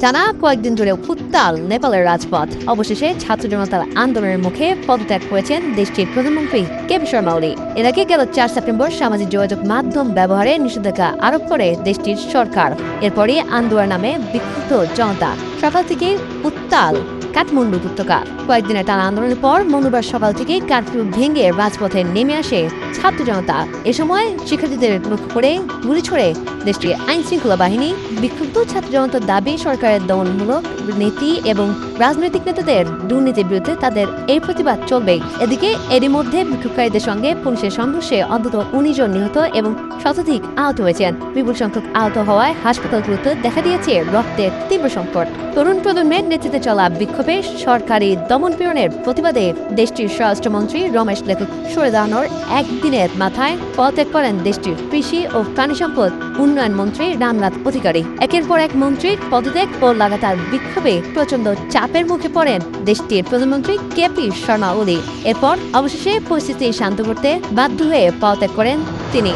টানা কয়েকদিন ধরে উত্তাল নেপালের রাজপথ। অবশেষে ছাত্র জনতার আন্দোলনের মুখে পদত্যাগ করেছেন দেশটির প্রধানমন্ত্রী কেপি শর্মা ওলি। এর আগে গেল 4 সেপ্টেম্বর সামাজিক যোগাযোগ মাধ্যম ব্যবহারে নিষেধাজ্ঞা আরোপ করে দেশটির সরকার। এরপরই আন্দোলন নামে বিক্ষুব্ধ জনতা। সকাল থেকে উত্তাল কাঠমান্ডু উপত্যকা। কয়েকদিনের টানা আন্দোলনের পর মঙ্গলবার সকাল থেকে কারফিউ ভেঙে রাজপথে নেমে আসে ছাত্র জনতা। এ সময় শিক্ষার্থীদের লক্ষ্য করে গুলি ছড়ে দেশটির আইন শৃঙ্খলা বাহিনী। বিক্ষুব্ধ ছাত্র জনতার দাবি, সরকারের দমনমূলক নীতি এবং রাজনৈতিক নেতাদের দুর্নীতির বিরুদ্ধে তাদের এই প্রতিবাদ চলবে। এদিকে এরই মধ্যে বিক্ষোভকারীদের সঙ্গে পুলিশের সংঘর্ষে অন্তত 19 জন নিহত এবং শতাধিক আহত হয়েছেন। বিপুল সংখ্যক আহত হওয়ায় হাসপাতালগুলোতে দেখা দিয়েছে রক্তের তীব্র সংকট। তরুণ প্রজন্মের নেতৃত্বে চলা বিক্ষোভে সরকারি দমন-পীড়নের প্রতিবাদে দেশটির স্বরাষ্ট্রমন্ত্রী রমেশ লেখক সরে দাঁড়ানোর একদিনের মাথায় পদত্যাগ করেন দেশটির কৃষি ও প্রাণী সম্পদ উন্নয়ন মন্ত্রী রামনাথ অধিকারী। একের পর এক মন্ত্রীর পদত্যাগ ও লাগাতার বিক্ষোভে প্রচণ্ড চাপের মুখে পড়েন দেশটির প্রধানমন্ত্রী কেপি শর্মা ওলি। এরপর অবশেষে পরিস্থিতি শান্ত করতে বাধ্য হয়ে পদত্যাগ করেন তিনি।